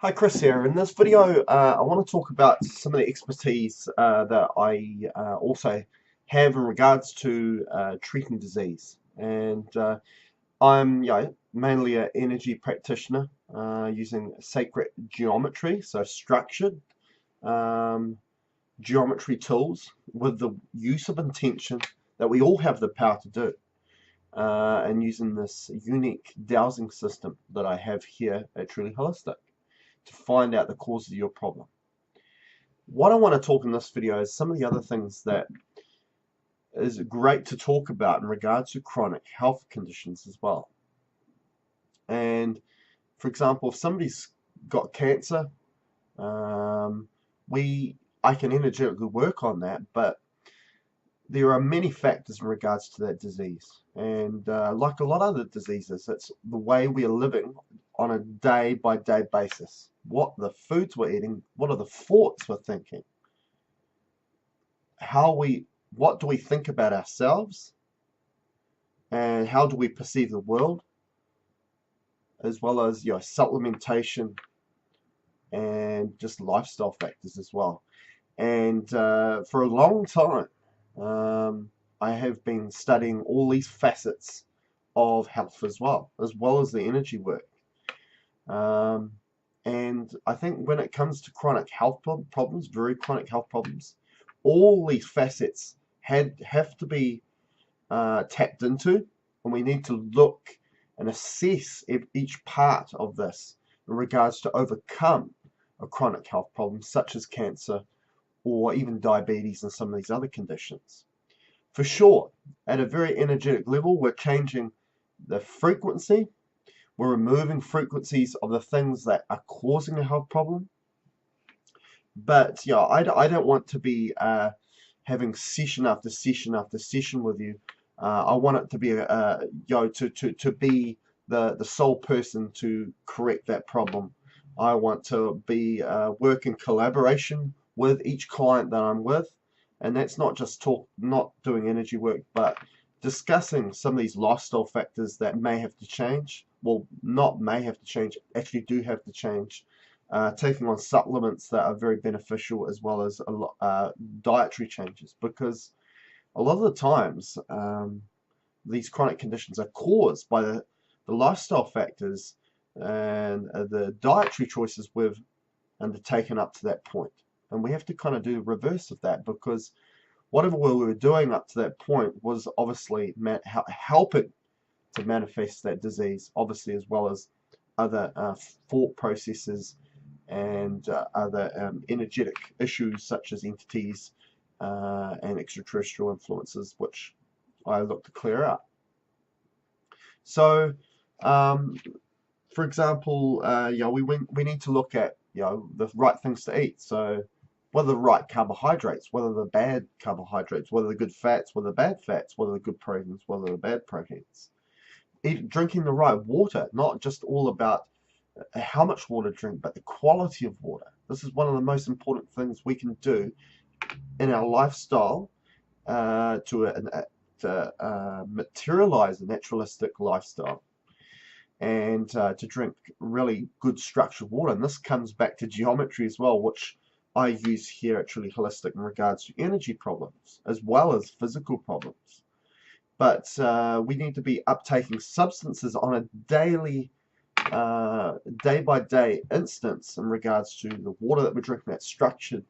Hi, Chris here. In this video, I want to talk about some of the expertise that I also have in regards to treating disease. And I'm, mainly an energy practitioner using sacred geometry, so structured um, geometry tools with the use of intention that we all have the power to do. And using this unique dowsing system that I have here at Truly Holistic to find out the cause of your problem. What I want to talk in this video is some of the other things that is great to talk about in regards to chronic health conditions as well. And for example, if somebody's got cancer, um, we I can energetically work on that, but there are many factors in regards to that disease. And like a lot of other diseases, it's the way we are living on a day-by-day basis. What the foods we're eating, what are the thoughts we're thinking, what do we think about ourselves, and how do we perceive the world, as well as supplementation and just lifestyle factors as well. And for a long time, I have been studying all these facets of health as well as the energy work. Um, and I think when it comes to chronic health problems, very chronic health problems, all these facets have to be tapped into, and we need to look and assess each part of this in regards to overcome a chronic health problem such as cancer or even diabetes and some of these other conditions. For sure, at a very energetic level, we're changing the frequency. We're removing frequencies of the things that are causing a health problem. But yeah, I don't want to be having session after session after session with you. I want it to be to be the sole person to correct that problem. I want to be work in collaboration with each client that I'm with, and that's not just not doing energy work, but discussing some of these lifestyle factors that may have to change. Well, not may have to change, actually do have to change. Taking on supplements that are very beneficial, as well as dietary changes, because a lot of the times these chronic conditions are caused by the lifestyle factors and the dietary choices we've undertaken up to that point. And we have to kind of do the reverse of that, because whatever we were doing up to that point was obviously helping to manifest that disease, obviously, as well as other thought processes and other energetic issues such as entities and extraterrestrial influences, which I look to clear out. So, for example, we need to look at the right things to eat. So, what are the right carbohydrates? What are the bad carbohydrates? What are the good fats? What are the bad fats? What are the good proteins? What are the bad proteins? Drinking the right water, not just all about how much water to drink, but the quality of water. This is one of the most important things we can do in our lifestyle to materialize a naturalistic lifestyle, and to drink really good structured water. And this comes back to geometry as well, which I use here at Truly Holistic in regards to energy problems as well as physical problems. But we need to be uptaking substances on a daily, day by day instance in regards to the water that we're drinking, that's structured,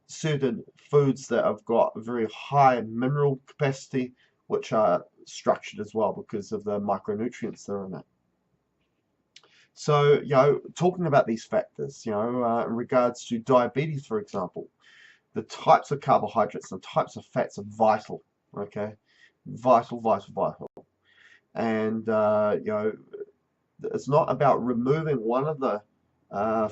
certain foods that have got very high mineral capacity, which are structured as well because of the micronutrients that are in it. So, talking about these factors, in regards to diabetes, for example, the types of carbohydrates and types of fats are vital, okay? Vital, vital, vital. And, it's not about removing one of the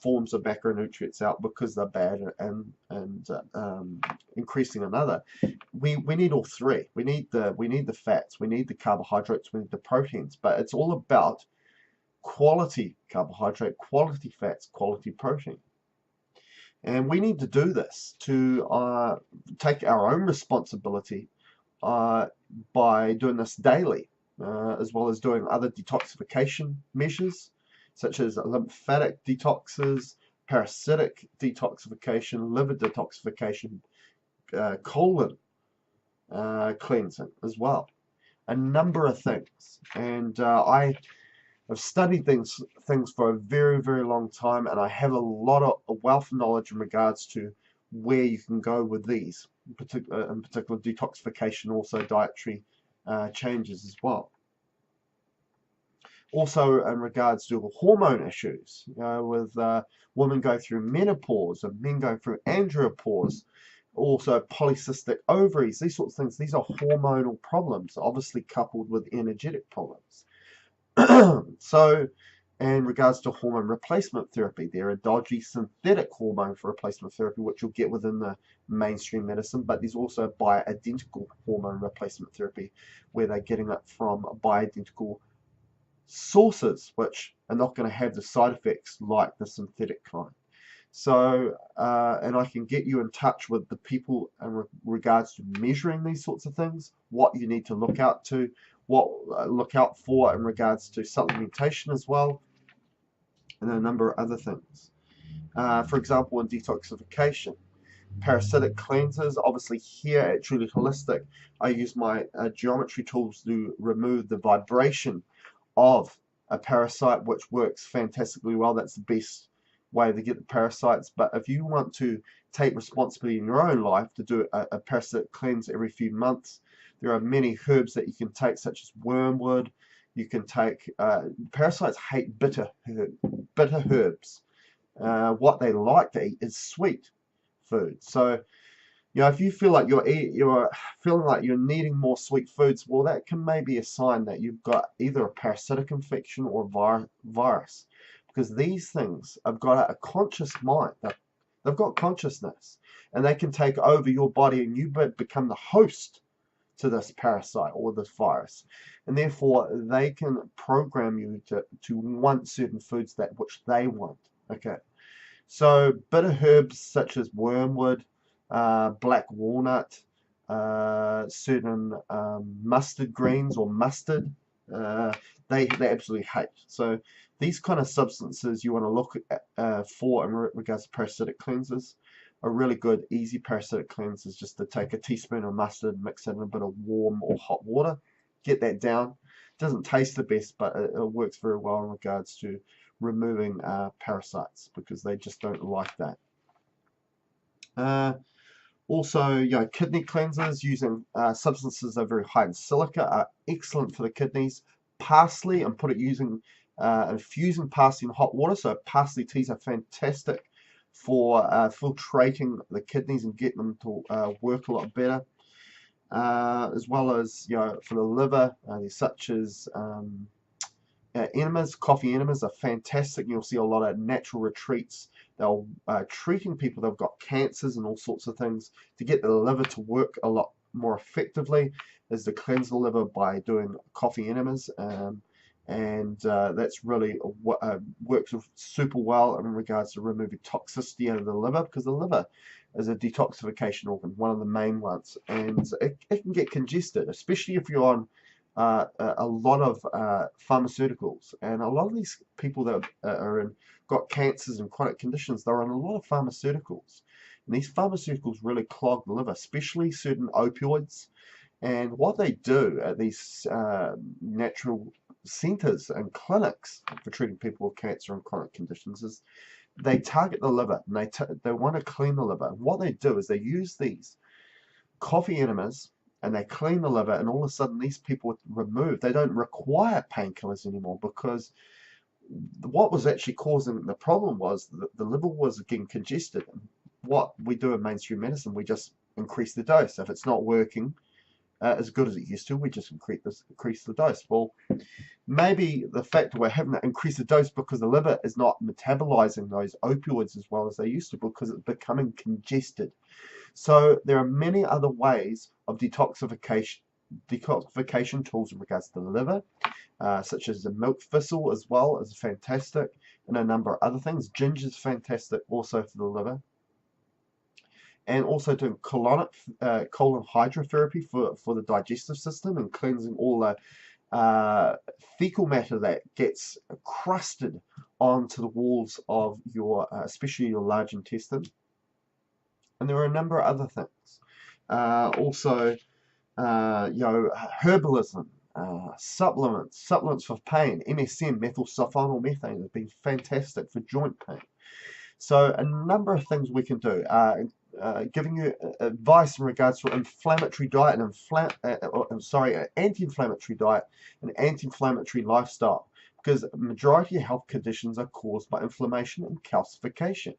forms of macronutrients out because they're bad, and increasing another. We need all three. We need the fats, we need the carbohydrates, we need the proteins. But it's all about quality carbohydrate, quality fats, quality protein. And we need to do this to take our own responsibility by doing this daily, as well as doing other detoxification measures such as lymphatic detoxes, parasitic detoxification, liver detoxification, colon cleansing as well. A number of things. And I have studied things for a very, very long time, and I have a wealth of knowledge in regards to where you can go with these, in particular detoxification, also dietary changes as well. Also in regards to hormone issues, with women going through menopause and men going through andropause, also polycystic ovaries, these sorts of things. These are hormonal problems, obviously coupled with energetic problems. So in regards to hormone replacement therapy, there are dodgy synthetic hormone for replacement therapy, which you'll get within the mainstream medicine, but there's also bioidentical hormone replacement therapy, where they're getting it from bioidentical sources, which are not going to have the side effects like the synthetic kind. So, and I can get you in touch with the people in regards to measuring these sorts of things, what you need to look out to, what look out for in regards to supplementation as well, and a number of other things. For example, in detoxification, parasitic cleansers, obviously here at Truly Holistic, I use my geometry tools to remove the vibration of a parasite, which works fantastically well. That's the best way to get the parasites. But if you want to take responsibility in your own life to do a parasitic cleanse every few months, there are many herbs that you can take, such as wormwood. You can take, parasites hate bitter herbs. What they like to eat is sweet food. So, you know, if you feel like you're feeling like you're needing more sweet foods, well, that can maybe a sign that you've got either a parasitic infection or a virus, because these things have got a conscious mind. They've got consciousness, and they can take over your body, and you become the host to this parasite or this virus, and therefore they can program you to want certain foods which they want. Okay, so bitter herbs such as wormwood, black walnut, certain mustard greens or mustard, they absolutely hate. So these kind of substances you want to look at, for in regards to parasitic cleansers. A really good easy parasitic cleanse is just to take a teaspoon of mustard, mix it in a bit of warm or hot water, get that down. It doesn't taste the best, but it works very well in regards to removing parasites, because they just don't like that. Also, you know, kidney cleansers using substances that are very high in silica are excellent for the kidneys. Parsley, and infusing parsley in hot water. So parsley teas are fantastic for filtrating the kidneys and getting them to work a lot better. As well as, you know, for the liver, such as enemas. Coffee enemas are fantastic. You'll see a lot of natural retreats. They're treating people that have got cancers and all sorts of things to get the liver to work a lot more effectively, is to cleanse the liver by doing coffee enemas. And that's really works super well in regards to removing toxicity out of the liver, because the liver is a detoxification organ, one of the main ones, and it can get congested, especially if you're on a lot of pharmaceuticals. And a lot of these people that got cancers and chronic conditions, they're on a lot of pharmaceuticals, and these pharmaceuticals really clog the liver, especially certain opioids. And what they do at these natural centers and clinics for treating people with cancer and chronic conditions is they target the liver, and they want to clean the liver. And what they do is they use these coffee enemas and they clean the liver, and all of a sudden these people are removed. They don't require painkillers anymore, because what was actually causing the problem was that the liver was getting congested. And what we do in mainstream medicine, we just increase the dose. If it's not working as good as it used to, we just increase the dose. Well, maybe the fact that we're having to increase the dose because the liver is not metabolizing those opioids as well as they used to, because it's becoming congested. So there are many other ways of detoxification tools in regards to the liver, such as the milk thistle as well is fantastic, and a number of other things. Ginger is fantastic also for the liver. And also doing colon hydrotherapy for the digestive system, and cleansing all the fecal matter that gets crusted onto the walls of your, especially your large intestine. And there are a number of other things. Also, herbalism, supplements for pain, MSM, methylsulfonyl have been fantastic for joint pain. So a number of things we can do. Giving you advice in regards to inflammatory diet and anti-inflammatory diet and anti-inflammatory lifestyle, because the majority of health conditions are caused by inflammation and calcification.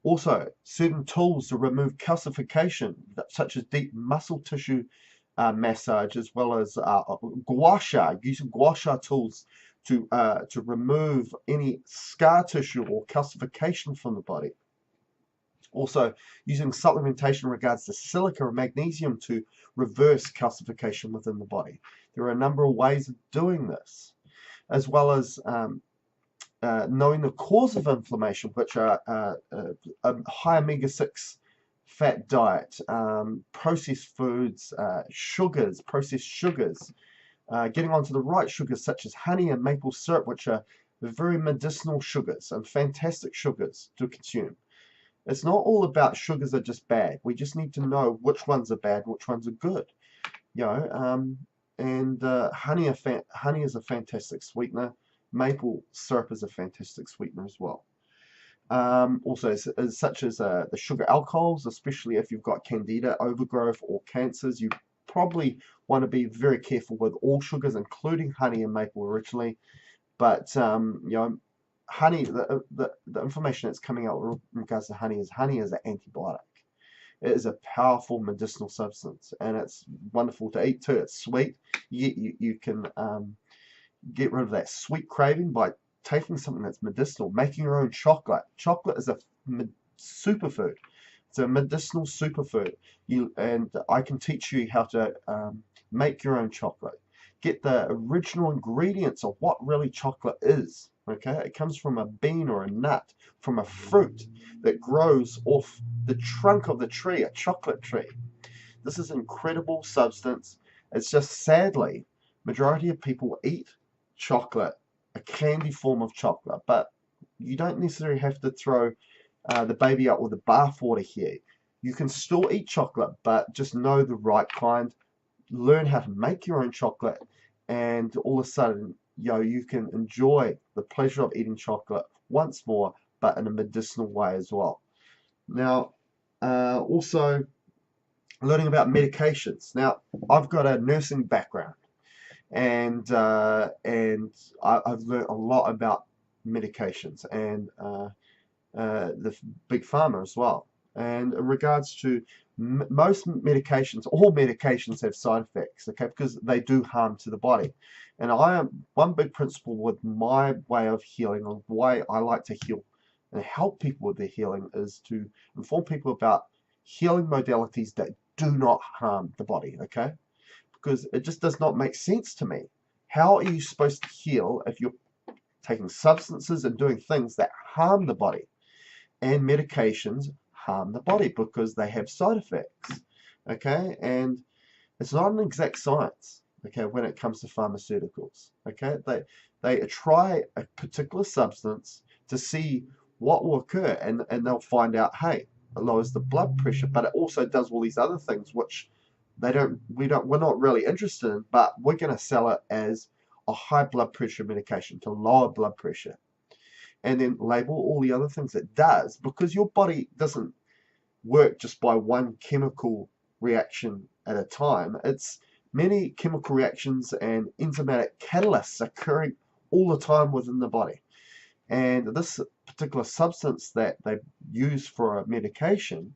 Also, certain tools to remove calcification, such as deep muscle tissue massage, as well as gua sha, using gua sha tools to remove any scar tissue or calcification from the body. Also, using supplementation in regards to silica or magnesium to reverse calcification within the body. There are a number of ways of doing this, as well as knowing the cause of inflammation, which are a high omega-6 fat diet, processed foods, processed sugars, getting onto the right sugars such as honey and maple syrup, which are very medicinal sugars and fantastic sugars to consume. It's not all about sugars are just bad. We just need to know which ones are bad and which ones are good. Honey is a fantastic sweetener. Maple syrup is a fantastic sweetener as well. Also, such as the sugar alcohols, especially if you've got candida, overgrowth, or cancers, you probably want to be very careful with all sugars, including honey and maple originally. But honey, the information that's coming out in regards to honey is an antibiotic. It is a powerful medicinal substance, and it's wonderful to eat too. It's sweet. You can get rid of that sweet craving by taking something that's medicinal, making your own chocolate. Chocolate is a superfood. It's a medicinal superfood. And I can teach you how to make your own chocolate. Get the original ingredients of what really chocolate is. Okay, it comes from a bean or a nut, from a fruit that grows off the trunk of the tree, a chocolate tree. This is an incredible substance. It's just sadly, majority of people eat chocolate, a candy form of chocolate, but you don't necessarily have to throw the baby out with the bathwater here. You can still eat chocolate, but just know the right kind. Learn how to make your own chocolate, and all of a sudden, you can enjoy the pleasure of eating chocolate once more, but in a medicinal way as well. Now, also learning about medications. Now, I've got a nursing background, and I've learned a lot about medications and the big pharma as well. And in regards to most medications, all medications have side effects, okay, because they do harm to the body. And one big principle with my way of healing, and why I like to heal and help people with their healing, is to inform people about healing modalities that do not harm the body, okay? Because it just does not make sense to me. How are you supposed to heal if you're taking substances and doing things that harm the body? And medications harm the body because they have side effects, okay? And it's not an exact science, okay, when it comes to pharmaceuticals, okay? They try a particular substance to see what will occur, and they'll find out, hey, it lowers the blood pressure, but it also does all these other things which we're not really interested in, but we're going to sell it as a high blood pressure medication to lower blood pressure, and then label all the other things it does, because your body doesn't work just by one chemical reaction at a time. It's many chemical reactions and enzymatic catalysts occurring all the time within the body. And this particular substance that they use for a medication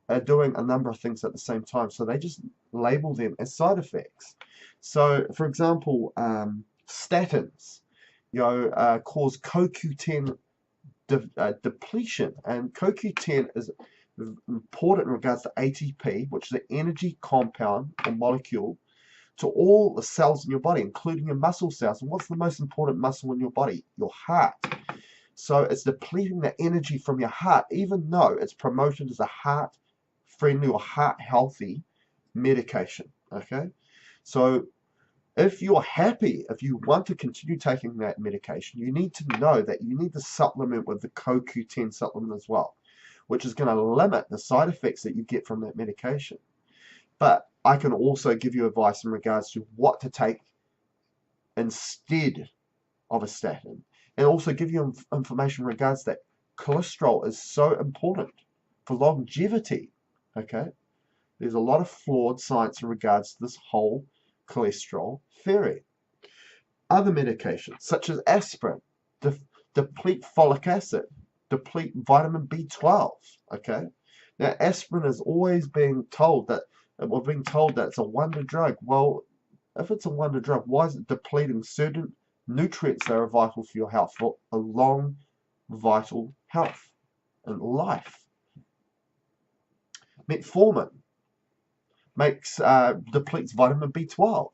are doing a number of things at the same time. So they just label them as side effects. So, for example, statins, cause CoQ10 depletion, and CoQ10 is important in regards to ATP, which is an energy compound or molecule to all the cells in your body, including your muscle cells. And what's the most important muscle in your body? Your heart. So it's depleting the energy from your heart, even though it's promoted as a heart-friendly or heart-healthy medication. Okay, so if you're happy, if you want to continue taking that medication, you need to know that you need to supplement with the CoQ10 supplement as well, which is going to limit the side effects that you get from that medication. But I can also give you advice in regards to what to take instead of a statin, and also give you information in regards that cholesterol is so important for longevity. Okay, there's a lot of flawed science in regards to this whole cholesterol theory. Other medications such as aspirin deplete folic acid, deplete vitamin B12. Okay, now aspirin is always being told that we're being told that it's a wonder drug. Well, if it's a wonder drug, why is it depleting certain nutrients that are vital for your health, for a long, vital health and life? Metformin depletes vitamin B12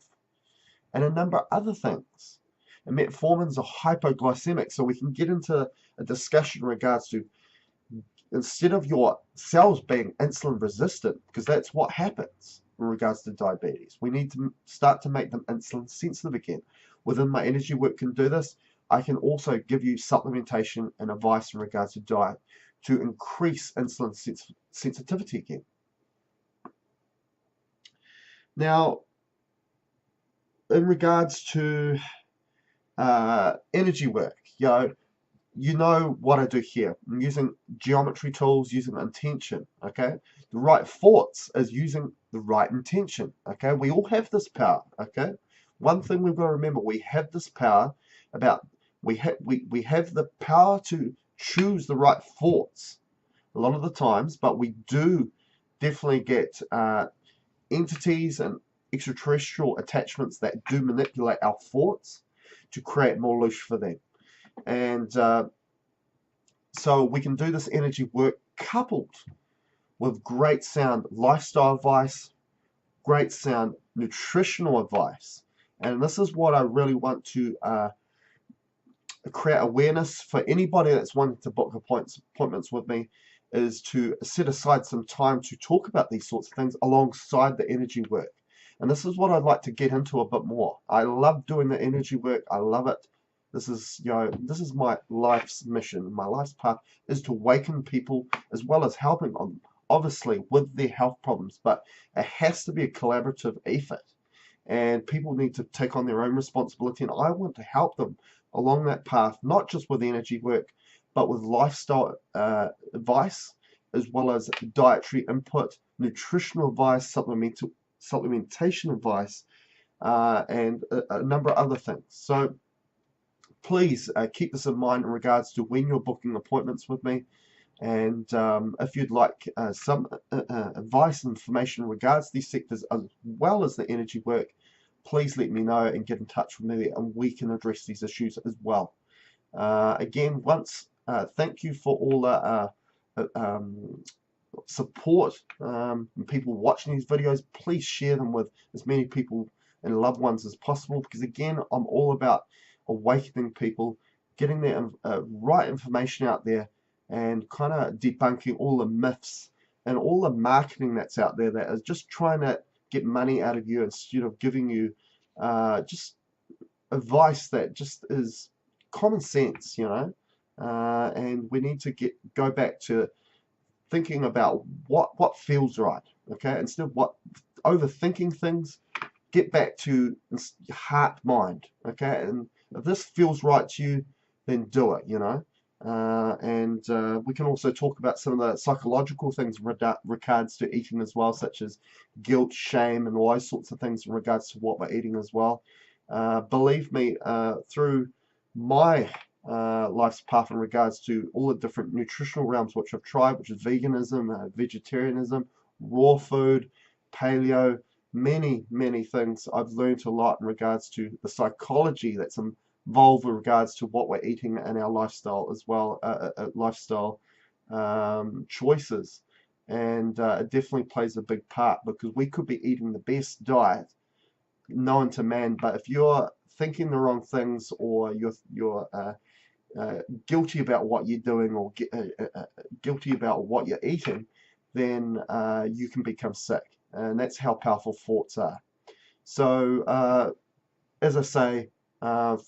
and a number of other things. And metformins are hypoglycemic, so we can get into a discussion in regards to, instead of your cells being insulin resistant, because that's what happens in regards to diabetes, we need to start to make them insulin sensitive again. Within my energy work can do this. I can also give you supplementation and advice in regards to diet to increase insulin sensitivity again. Now, in regards to energy work, you know what I do here. I'm using geometry tools, using intention, okay? The right thoughts is using the right intention, okay? We all have this power, okay? One thing we've got to remember, we have this power we have the power to choose the right thoughts a lot of the times, but we do definitely get entities and extraterrestrial attachments that do manipulate our thoughts to create more leash for them. And so we can do this energy work coupled with great sound lifestyle advice, great sound nutritional advice. And this is what I really want to create awareness for anybody that's wanting to book appointments with me, is to set aside some time to talk about these sorts of things alongside the energy work. And this is what I'd like to get into a bit more. I love doing the energy work. I love it. This is, this is my life's mission. My life's path is to awaken people as well as helping them, obviously, with their health problems. But it has to be a collaborative effort. And people need to take on their own responsibility. And I want to help them along that path, not just with energy work, but with lifestyle advice, as well as dietary input, nutritional advice, supplementation advice, and a number of other things. So please keep this in mind in regards to when you're booking appointments with me. And if you'd like some advice and information in regards to these sectors as well as the energy work, please let me know and get in touch with me, and we can address these issues as well. Again, thank you for all the support and people watching these videos. Please share them with as many people and loved ones as possible, because again, I'm all about awakening people, getting their right information out there, and kind of debunking all the myths and all the marketing that's out there that is just trying to get money out of you instead of giving you just advice that just is common sense, and we need to go back to thinking about what feels right, okay? Instead of overthinking things, get back to heart, mind, okay? And if this feels right to you, then do it, and we can also talk about some of the psychological things in regards to eating as well, such as guilt, shame, and all those sorts of things in regards to what we're eating as well. Believe me, through my life's path in regards to all the different nutritional realms which I've tried, which is veganism, vegetarianism, raw food, paleo, many things, I've learned a lot in regards to the psychology that's involved with regards to what we're eating and our lifestyle as well, lifestyle choices. And it definitely plays a big part, because we could be eating the best diet known to man, but if you're thinking the wrong things, or you're guilty about what you're doing, or guilty about what you're eating, then you can become sick. And that's how powerful thoughts are. So as I say,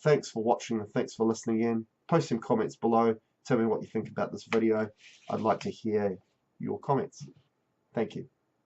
thanks for watching and thanks for listening in. Post some comments below. Tell me what you think about this video. I'd like to hear your comments. Thank you.